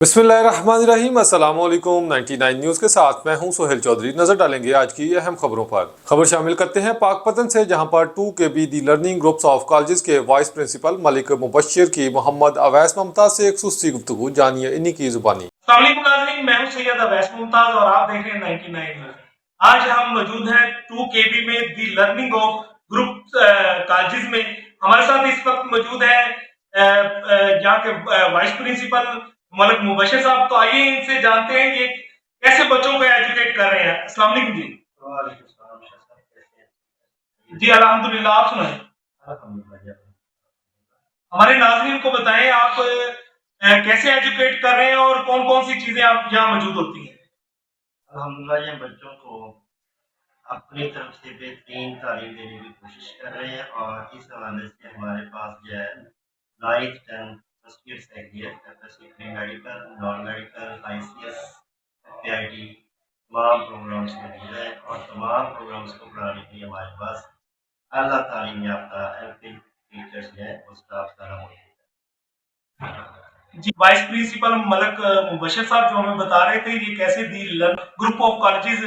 बिस्मिल्लाहिर्रहमानिर्रहीम अस्सलामुअलैकुम 99 न्यूज के साथ मैं हूं सोहेल चौधरी। नजर डालेंगे आज की अहम खबरों पर। खबर शामिल करते हैं पाकपतन से, जहां पर 2KB the learning groups of colleges के वाइस प्रिंसिपल मलिक मुबश्शिर की मोहम्मद अवैस मुमताज से एक खुसूसी गुफ्तगू। जानिए इन्हीं की जुबानी। मैं हूं सैयद अवैस मुमताज और आप देख रहे हैं 99 न्यूज। आज हम मौजूद हैं 2KB में दी लर्निंग ऑफ ग्रुप कॉलेजेस में। हमारे साथ इस वक्त मौजूद है यहाँ के वाइस प्रिंसिपल मलिक मुबश्शिर साहब। तो आइए इनसे जानते हैं ये कैसे बच्चों को एजुकेट कर रहे हैं। अस्सलाम वालेकुम जी। जी अल्हम्दुलिल्लाह, आप सुनाए। हमारे नाज़रीन को बताएं आप कैसे एजुकेट कर रहे हैं और कौन कौन सी चीजें आप यहाँ मौजूद होती हैं। अल्हम्दुलिल्लाह, ये बच्चों को अपनी तरफ से बेहतरीन तालीम देने की कोशिश कर रहे हैं और इस हवाले से हमारे पास जो है 9th 10th first year second year pre medical, non medical, ICS, PIT तमाम प्रोग्राम्स मौजूद हैं और तमाम प्रोग्राम्स को पढ़ाने के लिए हमारे पास आला तालीम याफ्ता एमफिल टीचर्स हैं, वो स्टाफ सारा मौजूद है। जी, वाइस प्रिंसिपल मलिक मुबश्शिर साहब जो हमें बता रहे थे ये कैसे दी ग्रुप ऑफ कॉलेजेस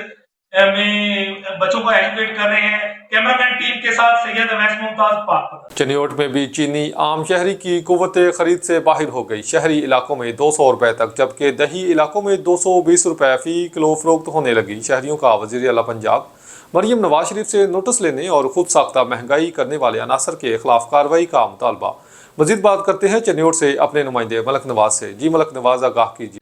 में बच्चों को एजुकेट कर रहे हैं। कैमरामैन टीम के साथ सैयद अवैस मुमताज, पाकपतन। चनियोट में भी चीनी आम शहरी की कुव्वत खरीद से बाहर हो गई। शहरी इलाकों में 200 रुपए तक, जबकि दही इलाकों में 220 रुपए फी किलो फरोख्त होने लगी। शहरियों का वज़ीर आला पंजाब मरियम नवाज शरीफ से नोटिस लेने और खुद साख्ता महंगाई करने वाले अनासर के खिलाफ कार्रवाई का मुतालबा। मजीद बात करते हैं चनियोट से अपने नुमाइंदे मलक नवाज से। जी मलक नवाज, आगाह कीजिए।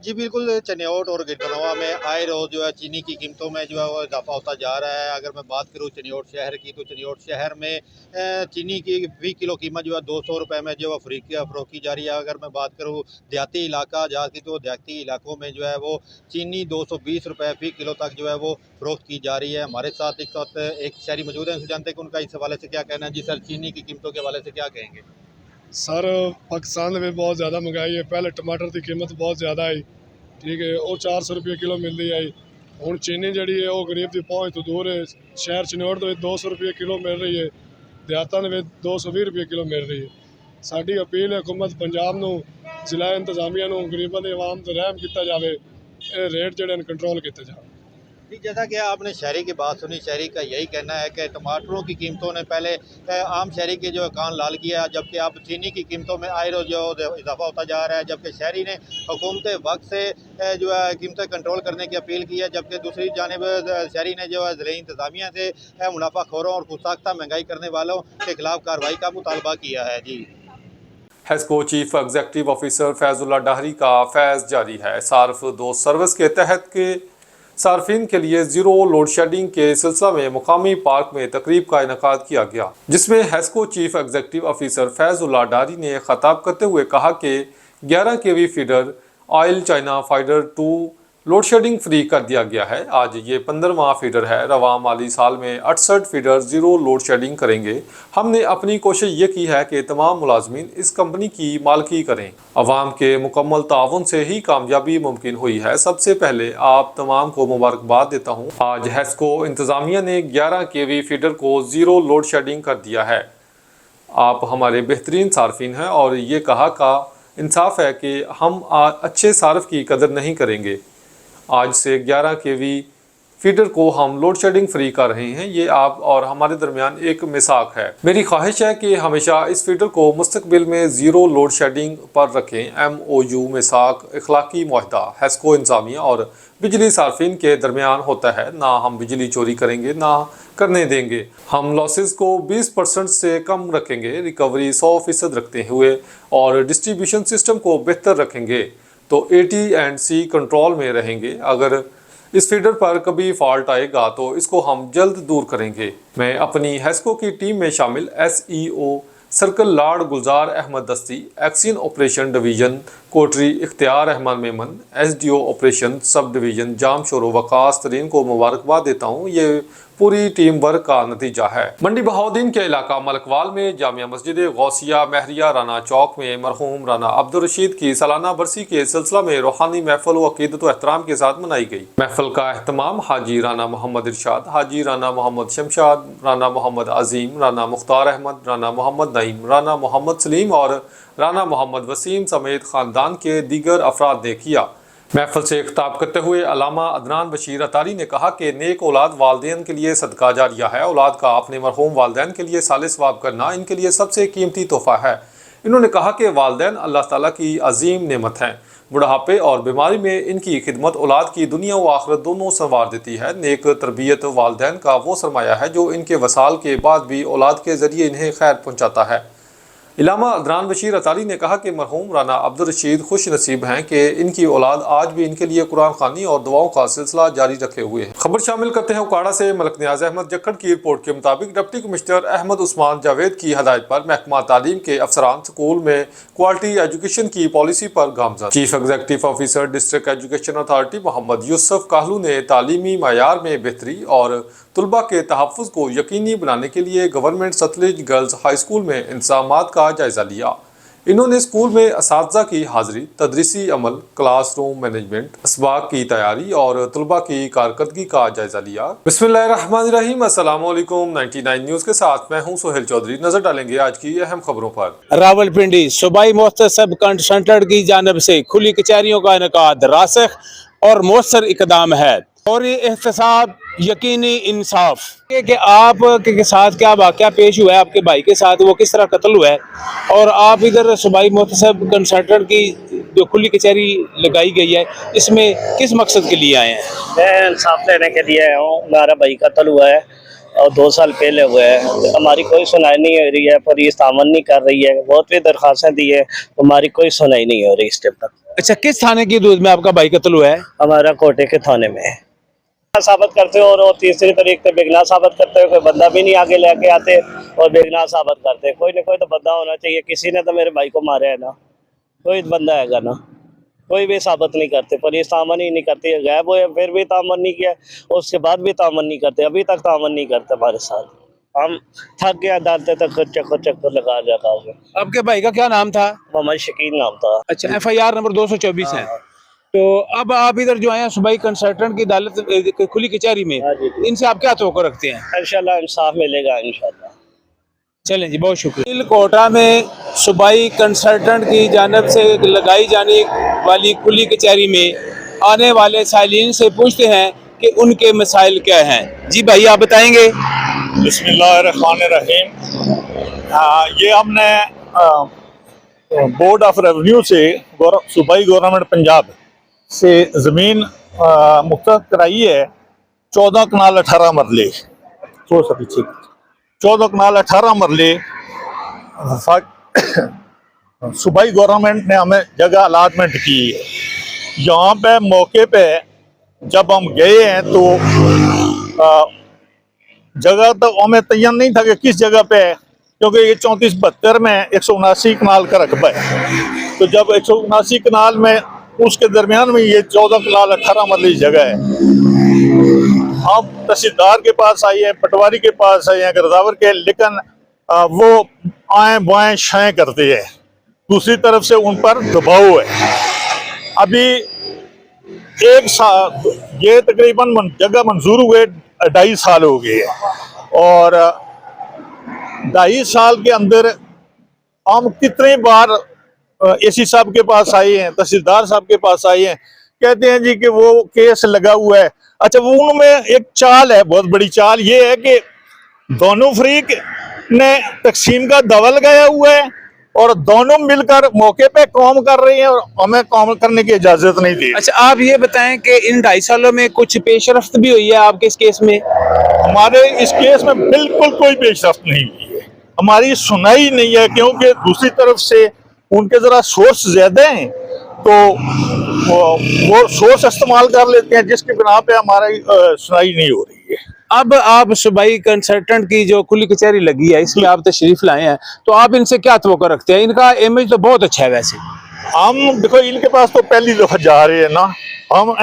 जी बिल्कुल, चनियोट और गिरदनवा में आए रोज़ जो है चीनी की कीमतों में जो है वो इजाफा होता जा रहा है। अगर मैं बात करूँ चनियोट शहर की, तो चनियोट शहर में चीनी की फी किलो कीमत जो है 200 रुपये में जो है फ़रोख्त की जा रही है। अगर मैं बात करूँ देहाती इलाका जहाँ की, तो देहाती इलाकों में जो है वो चीनी 220 रुपये फ़ी किलो तक जो है वो फ़रोख्त की जा रही है। हमारे साथ एक शहरी मौजूद हैं, जानते हैं कि उनका इस हवाले से क्या कहना है। जी सर, चीनी की कीमतों के हवाले से क्या कहेंगे? सर, पाकिस्तान में बहुत ज़्यादा महंगाई है। पहले टमाटर की कीमत बहुत ज़्यादा आई, ठीक है, वो 400 रुपये किलो मिल रही आई। हुण चीनी जी है वो गरीब की पहुँच तो दूर है। शहर चनियोट तो 200 रुपये किलो मिल रही है, देहातां में 220 रुपये किलो मिल रही है। साडी अपील है हुकूमत पंजाब नूं, जिला इंतजामिया नूं, गरीबां दे आवाम ते रहम किया जाए, रेट जिहड़े कंट्रोल किए जाए। जी, जैसा कि आपने शहरी की बात सुनी, शहरी का यही कहना है कि टमाटरों की कीमतों ने पहले आम शहरी के जो कान लाल किया, जबकि अब चीनी की कीमतों में आए रोज़ जो इजाफा होता जा रहा है। जबकि शहरी ने हुकूमत वक्त से जो है कीमतें कंट्रोल करने की अपील की है, जबकि दूसरी जानिब शहरी ने जो है ज़िले इंतज़ामिया से मुनाफाखोरों और खुदसाख्ता महंगाई करने वालों के खिलाफ कार्रवाई का मुतालबा किया है। जी, HESCO chief executive officer Faizullah Dahri का फैज़ जारी है। सार्फ दो सर्विस के तहत के सार्फिन के लिए जीरो लोड शेडिंग के सिलसिला में मुकामी पार्क में तकरीब का इनकाद किया गया, जिसमें HESCO chief executive officer Faizullah Dahri ने खिताब करते हुए कहा कि 11 KV feeder oil China feeder 2 load shedding free कर दिया गया है। आज ये 15वां फीडर है। रवां माली साल में 68 फीडर जीरो लोड शेडिंग करेंगे। हमने अपनी कोशिश ये की है कि तमाम मुलाजमीन इस कंपनी की मालकी करें। अवाम के मुकम्मल ताउन से ही कामयाबी मुमकिन हुई है। सबसे पहले आप तमाम को मुबारकबाद देता हूँ। आज हेस्को इंतज़ामिया ने 11 KV फीडर को जीरो लोड शेडिंग कर दिया है। आप हमारे बेहतरीन सार्फिन हैं और ये कहा का इंसाफ है कि हम अच्छे सार्फ की कदर नहीं करेंगे। आज से 11 KV फीडर को हम लोड शेडिंग फ्री कर रहे हैं। ये आप और हमारे दरमियान एक मिसाक है। मेरी ख्वाहिश है कि हमेशा इस फीडर को मुस्तकबिल में ज़ीरो लोड शेडिंग पर रखें। MOU मिसाक इखलाकी मुआहदा हेस्को इंतज़ामिया और बिजली सार्फिन के दरमियान होता है। ना हम बिजली चोरी करेंगे, ना करने देंगे। हम लॉसेस को 20% से कम रखेंगे, रिकवरी 100% रखते हुए और डिस्ट्रीब्यूशन सिस्टम को बेहतर रखेंगे, तो AT&C कंट्रोल में रहेंगे। अगर इस फीडर पर कभी फॉल्ट आएगा तो इसको हम जल्द दूर करेंगे। मैं अपनी हेस्को की टीम में शामिल SEO सर्कल लाड गुलजार अहमद दस्ती, action operation division Kotri Ikhtiyar Ahmed Memon, SDO operation sub division Jam Shoro Waqas Tareen को मुबारकबाद देता हूँ। ये पूरी टीम वर्क का नतीजा है। मंडी बहाउद्दीन के इलाका मलकवाल में जामिया मस्जिद गौसिया महरिया राना चौक में मरहूम राना अब्दुल रशीद की सालाना बरसी के सिलसिला में रूहानी महफिल व अकीदत व एहतराम के साथ मनाई गई। महफिल का एहतमाम हाजी राना मोहम्मद इरशाद, हाजी राना मोहम्मद शमशाद, राना मोहम्मद अजीम, राना मुख्तार अहमद, राना मोहम्मद नईम, राना मोहम्मद सलीम और राना मोहम्मद वसीम समेत खानदान के दीगर अफराद ने किया। महफिल से खिताब करते हुए अल्लामा अदनान बशीर अतारी ने कहा कि नेक औलाद वालदैन के लिए सदका जारिया है। औलाद का अपने मरहूम वालदैन के लिए साले सवाब करना इनके लिए सबसे कीमती तोहफा है। इन्होंने कहा कि वालदैन अल्लाह ताला की अजीम नेमत हैं। बुढ़ापे और बीमारी में इनकी खिदमत औलाद की दुनिया व आखिरत दोनों संवार देती है। नेक तरबियत वालदैन का वो सरमाया है जो इनके वसाल के बाद भी औलाद के जरिए इन्हें खैर पहुँचाता है। इलामा अदनान बशीर अतारी ने कहा कि मरहूम राना अब्दुल रशीद खुश नसीब हैं कि इनकी औलाद आज भी इनके लिए कुरान खानी और दुआओं का सिलसिला जारी रखे हुए है। खबर शामिल करते हैं उकाड़ा से। मलक नियाज अहमद जक्कड़ की रिपोर्ट के मुताबिक डिप्टी कमिश्नर अहमद उस्मान जावेद की हदायत पर महकमा तालीम के अफसरान स्कूल में क्वालिटी एजुकेशन की पॉलिसी पर गामजद। Chief executive officer district education authority Muhammad Yusuf Kahlu ने तालीमी मयार में बेहतरी और तुलबा के तहफ़्फ़ुज़ को यकीनी बनाने के लिए government Sutlej girls high school में इंतज़ामात का जायज़ा लिया। इन्होंने स्कूल में असातिज़ा की हाज़िरी, तदरीसी अमल, क्लासरूम मैनेजमेंट, असबाक की तैयारी और तुलबा की कारकर्दगी का जायज़ा लिया। बिस्मिल्लाहिर्रहमानिर्रहीम। अस्सलामु अलैकुम। 99 न्यूज़ के साथ मैं हूँ सोहेल चौधरी। नजर डालेंगे आज की अहम खबरों पर। रावलपिंडी सूबाई मुख्तसब कंसल्टेंट की जानिब से खुली कचहरियों का इनेकाद रासख और मौसर इकदाम है और ये एहतसाब यकीनी इंसाफ कि आप के साथ क्या वाक़या पेश हुआ है, आपके भाई के साथ वो किस तरह कत्ल हुआ है और आप इधर सूबाई मुख्तसब कंसल्टेंट की जो खुली कचहरी लगाई गई है इसमें किस मकसद के लिए आए हैं? मैं इंसाफ लेने के लिए आया हूँ। हमारा भाई कत्ल हुआ है और 2 साल पहले हुआ है। हमारी कोई सुनाई नहीं हो रही है, पुलिस तामन नहीं कर रही है। बहुत भी दरख्वास्तें दी है, हमारी कोई सुनाई नहीं हो रही इस टाइम तक। अच्छा, किस थाने की दूध में आपका भाई कत्ल हुआ है? हमारा कोटे के थाने में साबित करते हो और तीसरी तारीख पे बेगना साबित करते हो। कोई बंदा भी नहीं आगे लेके आते और बेगना साबित करते। कोई ना कोई तो बंदा होना चाहिए। किसी ने तो मेरे भाई को मारा है ना, कोई बंदा हैगा ना, कोई भी साबित नहीं करते। पुलिस तामन ही नहीं करती है। गायब हुए फिर भी तामन नहीं किया, उसके बाद भी तामन नहीं करते। अभी तक तामन नहीं करते हमारे साथ। हम थक गए, अदालतें तक चक्कर लगा जाता है। आपके भाई का क्या नाम था? मोहम्मद शकील नाम था। अच्छा, FIR नंबर 224 है। तो अब आप इधर जो आए सूबाई कंसल्टेंट की अदालत खुली कचहरी में, इनसे आप क्या तवक्को रखते हैं? इंशाल्लाह इंसाफ मिलेगा इंशाल्लाह। चलें जी, बहुत शुक्रिया। कोटा में सूबाई कंसल्टेंट की जानिब से लगाई जाने वाली खुली कचहरी में आने वाले साइलिन से पूछते हैं कि उनके मसाइल क्या हैं। जी भाई, आप बताएंगे? बिस्मिल्लाहिर्रहमानिर्रहीम। ये हमने बोर्ड ऑफ रेवेन्यू से सूबाई गवर्नमेंट पंजाब से ज़मीन मुख्तसर कराई है। 14 कनाल 18 मरले, 14 कनाल 18 मरले सूबाई गवर्नमेंट ने हमें जगह अलाटमेंट की है। यहाँ पे मौके पे जब हम गए हैं तो जगह तो हमें तैयार नहीं था कि किस जगह पे है, क्योंकि ये 34-72 में 179 कनाल का रकबा है। तो जब 179 कनाल में उसके दरमियान में ये 14 कनाल 18 मरली जगह है। हम तहसीलदार के पास आए हैं, पटवारी के पास आए हैं, गिरदावर के, लेकिन वो आए बाएं शाएं करते हैं। दूसरी तरफ से उन पर दबाव है। अभी 1 साल, ये तकरीबन जगह मंजूर हुए 2.5 साल हो गए और 2.5 साल के अंदर हम कितनी बार AC साहब के पास आए हैं, तहसीलदार साहब के पास आए हैं, कहते हैं जी कि वो केस लगा हुआ है। अच्छा, वो उनमें एक चाल है, बहुत बड़ी चाल ये है कि दोनों फरीक ने तकसीम का दावा लगाया हुआ है और दोनों मिलकर मौके पे काम कर रहे हैं और हमें काम करने की इजाजत नहीं दी। अच्छा, आप ये बताएं कि इन 2.5 सालों में कुछ पेशरफ्त भी हुई है आपके इस केस में? हमारे इस केस में बिल्कुल कोई पेशरफ्त नहीं हुई है। हमारी सुनाई नहीं है, क्योंकि दूसरी तरफ से उनके जरा सोर्स ज्यादा हैं, तो वो सोर्स इस्तेमाल कर लेते हैं, जिसके बिना पे हमारी सुनाई नहीं हो रही है। अब आप सूबाई कंसल्टेंट की जो खुली कचहरी लगी है, इसमें आप तशरीफ लाए हैं, तो आप इनसे क्या तवक्को रखते हैं? इनका इमेज तो बहुत अच्छा है वैसे। हम देखो, इनके पास तो पहली दफा जा रहे हैं ना, हम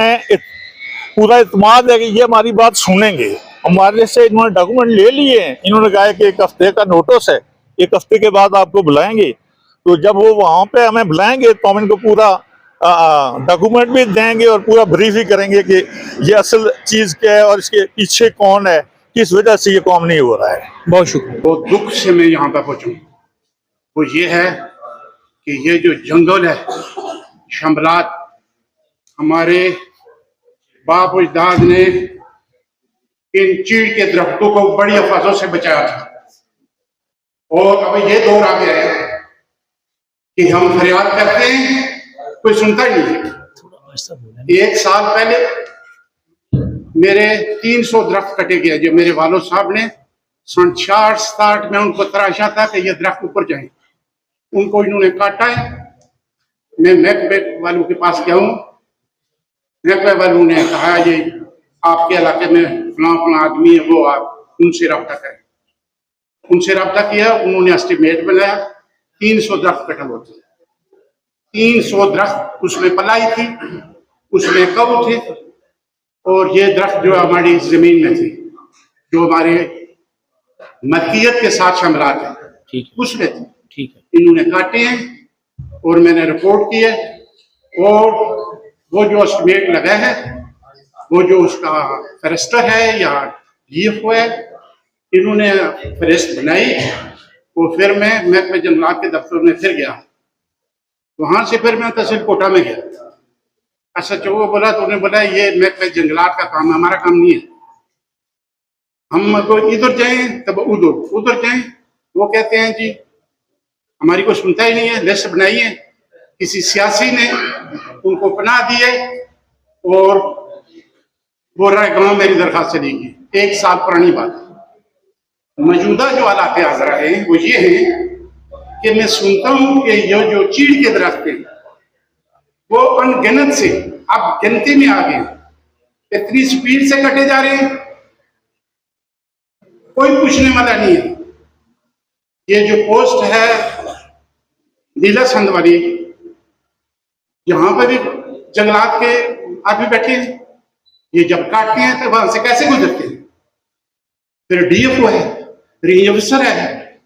पूरा इत्मीनान है कि ये हमारी बात सुनेंगे। हमारे से इन्होंने डॉक्यूमेंट ले लिए हैं। इन्होंने कहा है कि 1 हफ्ते का नोटिस है, 1 हफ्ते के बाद आपको बुलाएंगे। तो जब वो वहां पे हमें बुलाएंगे तो हम इनको पूरा डॉक्यूमेंट भी देंगे और पूरा ब्रीफ भी करेंगे कि ये असल चीज क्या है और इसके पीछे कौन है, किस वजह से ये काम नहीं हो रहा है। बहुत शुक्रिया। वो दुख से मैं यहाँ पर पहुंचा वो ये है कि ये जो जंगल है शंबलात, हमारे बाप अजदाद ने इन चीड़ के दरख्तों को बड़ी अफवाहों से बचाया था। और अब ये दौर आ गया है कि हम फरियाद करते हैं, कोई सुनता ही नहीं है। 1 साल पहले मेरे 300 दरख्त कटे गए, जो मेरे वालिद साहब ने 60-67 में उनको तराशा था कि ये दरख्त ऊपर जाए, उनको इन्होंने काटा है। मैं महकमे वालों के पास गया हूँ, महकमे वालों ने कहा ये आपके इलाके में फलां आदमी है, वो आप उनसे रब्ता करें। उनसे रब्ता किया, उन्होंने एस्टिमेट बनाया, 300 दरख्त कटल होते, 300 दरख्त, उसमें पलाई थी, उसमें कऊ थे, और ये दरख्त जो हमारी जमीन में थी, जो हमारे मलकियत के साथ शमलात है, उसमें थे। ठीक है, इन्होंने काटे हैं और मैंने रिपोर्ट की है। और वो जो एस्टिमेट लगा है, वो जो उसका फरिश्ता है या DFO है, इन्होंने फरिश्त बनाई। और फिर मैं महकमे जंगलात के दफ्तर में फिर गया, वहां से फिर मैं तहसील कोटा में गया। SHO को बोला तो उन्होंने बोला ये महकमे जंगलात का काम है, हमारा काम नहीं है। हम इधर जाएं तब उधर जाएं, वो कहते हैं जी हमारी को सुनता ही नहीं है। लिस्ट बनाई है, किसी सियासी ने उनको पनाह दी है और बोल रहा है गाँव मेरी दरखास्त चलेगी। 1 साल पुरानी बात। मौजूदा जो हालात हाज़िर हैं वो ये हैं कि मैं सुनता हूं कि ये जो चीड़ के दरख्त हैं वो अनगिनत से अब गिनती में आ गए, इतनी स्पीड से कटे जा रहे हैं, कोई पूछने वाला नहीं है। ये जो पोस्ट है नीला संद वाली, यहाँ पर भी जंगलात के आदमी बैठे हैं, ये जब काटते हैं तो वहां से कैसे गुजरते हैं। फिर DFO है, रेंज ऑफिसर है,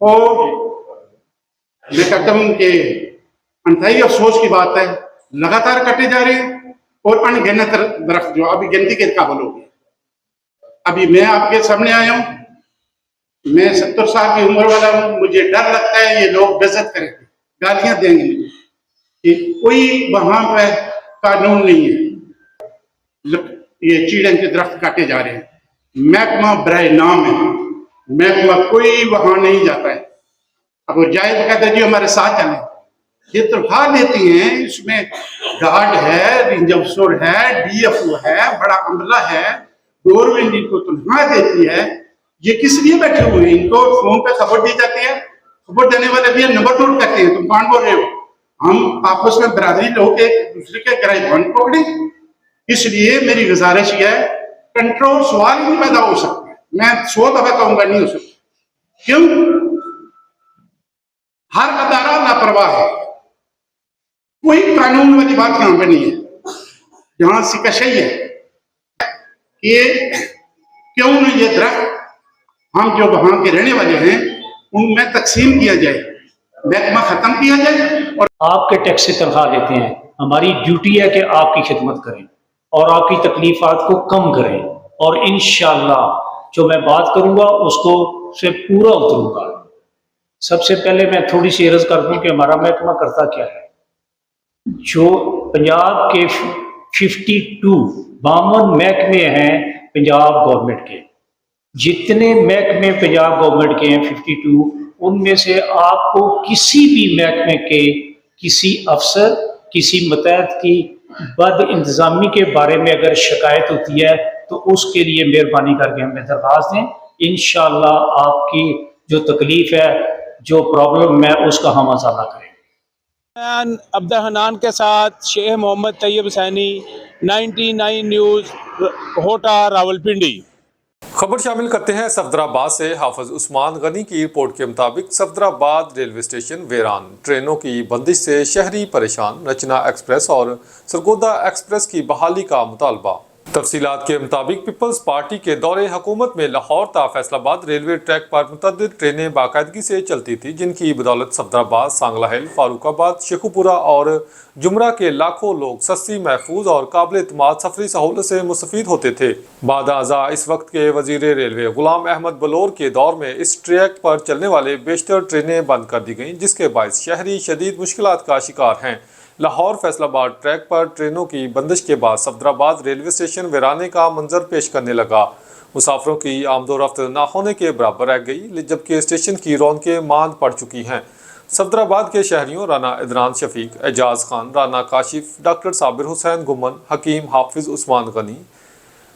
और मैं कहता हूं कि अंतहाई अफसोस की बात है, लगातार कटे जा रहे हैं और अनगिनत दरख्त जो अभी गिनती के काबिल हो गए। अभी मैं आपके सामने आया हूं, मैं 70 साल की उम्र वाला हूं, मुझे डर लगता है ये लोग बेइज्जत करेंगे, गालियां देंगे मुझे कि कोई वहां पर कानून नहीं है। ये चीड़े के दरख्त काटे जा रहे हैं, महकमा बराए नाम है, महकमा कोई वहां नहीं जाता है। अब वो जाए तो कहते हैं जी हमारे साथ चले, ये तनख्वाह देती हैं, इसमें गार्ड है, रेंज अफसर है, DFO है, बड़ा अमला है, गवर्नमेंट इनको तनख्वाह देती है। ये किस लिए बैठे हुए हैं? इनको फोन पे खबर दी जाती है, खबर देने वाले भी नंबर नोट करते हैं, तुम कौन बोल रहे हो। हम आपस में बरादरी लोग एक दूसरे के गिरफ्तार पकड़े। इसलिए मेरी गुजारिश यह है, कंट्रोल सवाल ही नहीं पैदा हो सकता। मैं 100 दफा कहूंगा नहीं हो सकता। क्यों? हर अदारा लापरवाह है, कोई कानून वाली बात यहां पे नहीं है। यहां सिकशई है कि क्यों न ये दरख्त हम जो वहां के रहने वाले हैं उनमें तकसीम किया जाए, महकमा खत्म किया जाए। और आपके टैक्स से तनख्वाह देते हैं, हमारी ड्यूटी है कि आपकी खिदमत करें और आपकी तकलीफात को कम करें, और इंशाअल्लाह जो मैं बात करूंगा उसको से पूरा उतरूंगा। सबसे पहले मैं थोड़ी सी अर्ज कर दूं कि हमारा महकमा करता क्या है। जो पंजाब के 52 महकमे हैं पंजाब गवर्नमेंट के, जितने महकमे पंजाब गवर्नमेंट के हैं 52, उनमें से आपको किसी भी महकमे के किसी अफसर, किसी मतहत की बद इंतजामी के बारे में अगर शिकायत होती है तो उसके लिए मेहरबानी करके हमें दरख्वास्त दें। इंशाअल्लाह आपकी जो तकलीफ है, जो प्रॉब्लम है, उसका हम मसाला करें। अब्दा हनान के साथ शेख मोहम्मद तैयब हुसैनी, 99 न्यूज़, होटा, रावलपिंडी। खबर शामिल करते हैं सफदराबाद से। हाफिज उस्मान गनी की रिपोर्ट के मुताबिक सफदराबाद रेलवे स्टेशन वीरान, ट्रेनों की बंदिश से शहरी परेशान। रचना एक्सप्रेस और सरगोदा एक्सप्रेस की बहाली का मुतालबा। तफसीलात के मुताबिक पीपल्स पार्टी के दौरे हुकूमत में लाहौर ता फैसलाबाद रेलवे ट्रैक पर मुतअद्दिद ट्रेनें बाकायदगी से चलती थी, जिनकी बदौलत सफदराबाद, सांगला हिल, फारूकाबाद, शेखुपुरा और जुमरा के लाखों लोग सस्ती, महफूज और काबिल एतमाद सफरी सहूलत से मुस्तफीद होते थे। बादअज़ा इस वक्त के वजीर रेलवे गुलाम अहमद बलोर के दौर में इस ट्रैक पर चलने वाले बेशतर ट्रेनें बंद कर दी गईं, जिसके बायस शहरी शदीद मुश्किलात का शिकार हैं। लाहौर फैसलाबाद ट्रैक पर ट्रेनों की बंदिश के बाद सफदराबाद रेलवे स्टेशन वीराने का मंजर पेश करने लगा। मुसाफिरों की आमदोरफ्त न होने के बराबर रह गई, जबकि स्टेशन की रौनकें मांद पड़ चुकी हैं। सफदराबाद के शहरियों राना इदरान शफीक, एजाज खान, राना काशिफ, डॉक्टर साबिर हुसैन गुमन, हकीम हाफिज उस्मान गनी,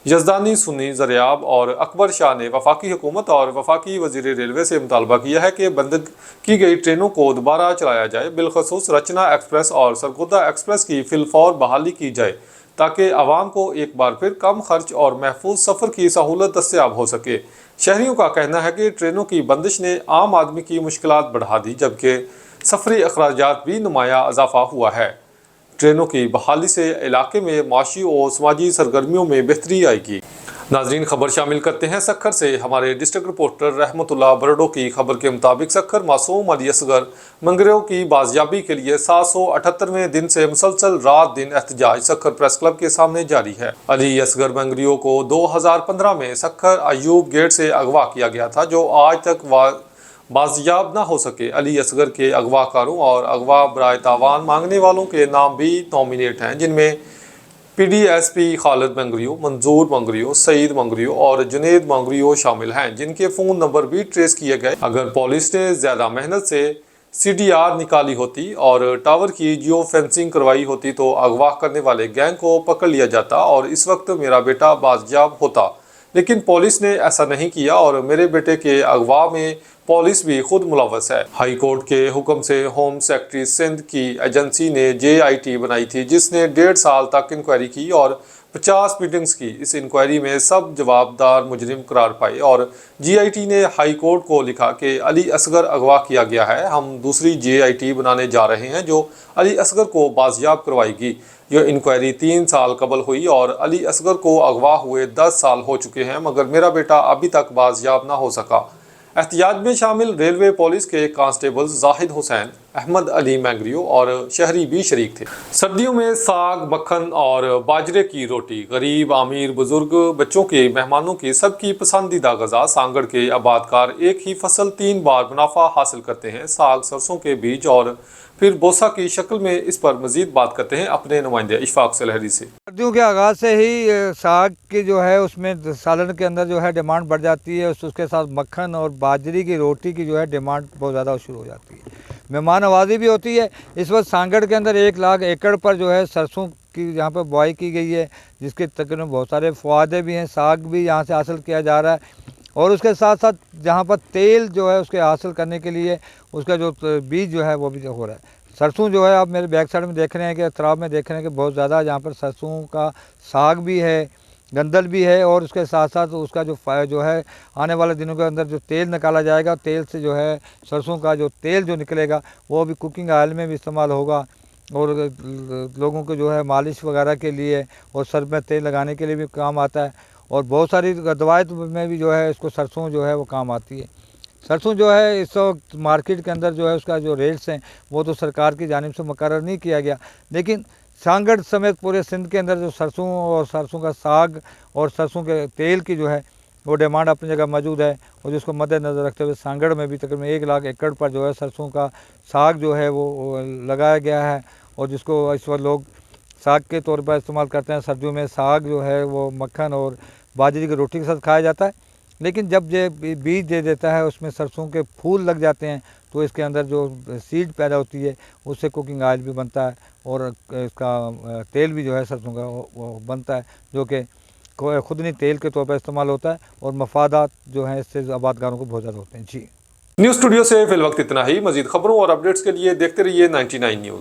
यजदानी सुन्नी जरियाब और अकबर शाह ने वफाकी हुकूमत और वफाकी वजीर रेलवे से मुतालबा किया है कि बंद की गई ट्रेनों को दोबारा चलाया जाए। बिलखसूस रचना एक्सप्रेस और सरगोदा एक्सप्रेस की फिलफौर बहाली की जाए, ताकि आवाम को एक बार फिर कम खर्च और महफूज सफ़र की सहूलत दस्तयाब हो सके। शहरियों का कहना है कि ट्रेनों की बंदिश ने आम आदमी की मुश्किलात बढ़ा दी, जबकि सफरी अखराजात भी नुमाया इजाफा हुआ है। ट्रेनों की बहाली से इलाके में माशी और समाजी सरगर्मियों में बेहतरी आएगी। नाजरीन, खबर शामिल करते हैं सक्खर से। हमारे डिस्ट्रिक्ट रिपोर्टर रहमतुल्लाह बरडो की खबर के मुताबिक सक्खर मासूम अली असगर मंगरियों की बाजियाबी के लिए 778वें दिन से मुसलसल रात दिन एहतजाज सक्खर प्रेस क्लब के सामने जारी है। अली असगर मंगरियों को 2015 में सक्खर अयूब गेट से अगवा किया गया था, जो आज तक बाजियाब ना हो सके। अली असगर के अगवाकारों और अगवा बराए तावान मांगने वालों के नाम भी नॉमिनेट हैं, जिनमें PDSP खालिद मंगरियो, मंजूर मंगरियो, सईद मंगरियो और जुनेद मंगरियो शामिल हैं, जिनके फ़ोन नंबर भी ट्रेस किए गए। अगर पुलिस ने ज़्यादा मेहनत से CDR निकाली होती और टावर की जियो फेंसिंग करवाई होती तो अगवा करने वाले गैंग को पकड़ लिया जाता और इस वक्त मेरा बेटा बाजियाब होता। लेकिन पुलिस ने ऐसा नहीं किया और मेरे बेटे के अगवा में पुलिस भी खुद मुलव्वस है। हाई कोर्ट के हुक्म से होम सेक्रेटरी सिंध की एजेंसी ने JIT बनाई थी, जिसने 1.5 साल तक इंक्वायरी की और 50 मीटिंग्स की। इस इंक्वायरी में सब जवाबदार मुजरिम करार पाए और JIT ने हाई कोर्ट को लिखा कि अली असगर अगवा किया गया है। हम दूसरी JIT बनाने जा रहे हैं जो अली असगर को बाजियाब करवाएगी। यह इंक्वायरी 3 साल कबल हुई और अली असगर को अगवा हुए 10 साल हो चुके हैं, मगर मेरा बेटा अभी तक बाजियाब ना हो सका। एहतियात में शामिल रेलवे पुलिस के कांस्टेबल जाहिद हुसैन, अहमद अली मैंगरियो और शहरी भी शरीक थे। सर्दियों में साग, मक्खन और बाजरे की रोटी गरीब, अमीर, बुजुर्ग, बच्चों के, मेहमानों की सबकी पसंदीदा गज़ा। सांगड़ के आबादकार एक ही फसल 3 बार मुनाफा हासिल करते हैं। साग, सरसों के बीज और फिर बोसा की शक्ल में। इस पर मजीद बात करते हैं अपने नुमाइंदे इशफाक सलहरी से। सर्दियों के आगाज़ से ही साग की जो है उसमें सालन के अंदर जो है डिमांड बढ़ जाती है। उसके साथ मक्खन और बाजरी की रोटी की जो है डिमांड बहुत ज़्यादा शुरू हो जाती है। मेहमान नवाजी भी होती है। इस वक्त सांगड़ के अंदर 1 लाख एकड़ पर जो है सरसों की यहाँ पर बुआई की गई है, जिसके तकरीबन बहुत सारे फ़ायदे भी हैं। साग भी यहाँ से हासिल किया जा रहा है और उसके साथ साथ जहाँ पर तेल जो है उसके हासिल करने के लिए उसका जो बीज जो है वो भी हो रहा है। सरसों जो है आप मेरे बैक साइड में देख रहे हैं कि तराब में देख रहे हैं कि बहुत ज़्यादा यहाँ पर सरसों का साग भी है, गंदल भी है और उसके साथ साथ उसका जो है आने वाले दिनों के अंदर जो तेल निकाला जाएगा, तेल से जो है सरसों का जो तेल जो निकलेगा वो भी कुकिंग ऑयल में भी इस्तेमाल होगा और लोगों को जो है मालिश वगैरह के लिए और सर में तेल लगाने के लिए भी काम आता है और बहुत सारी दवाई में भी जो है इसको सरसों जो है वो काम आती है। सरसों जो है इस वक्त मार्केट के अंदर जो है उसका जो रेट्स हैं वो तो सरकार की जानिब से मुकर्रर नहीं किया गया, लेकिन सांगड़ समेत पूरे सिंध के अंदर जो सरसों और सरसों का साग और सरसों के तेल की जो है वो डिमांड अपनी जगह मौजूद है और जिसको मद्देनज़र रखते हुए सांगड़ में भी तकरीबन 1 लाख एकड़ पर जो है सरसों का साग जो है वो लगाया गया है और जिसको इस वक्त लोग साग के तौर पर इस्तेमाल करते हैं। सर्दियों में साग जो है वो मक्खन और बाजरे की रोटी के साथ खाया जाता है, लेकिन जब ये बीज दे देता है उसमें सरसों के फूल लग जाते हैं तो इसके अंदर जो सीड पैदा होती है उससे कुकिंग ऑयल भी बनता है और इसका तेल भी जो है सरसों का वो बनता है, जो कि खुदनी तेल के तौर पर इस्तेमाल होता है और मफादात जो हैं इससे आबादगारों को बहुत ज़्यादा होते हैं। जी, न्यूज़ स्टूडियो से फिल वक्त इतना ही। मजीद खबरों और अपडेट्स के लिए देखते रहिए 99 न्यूज़।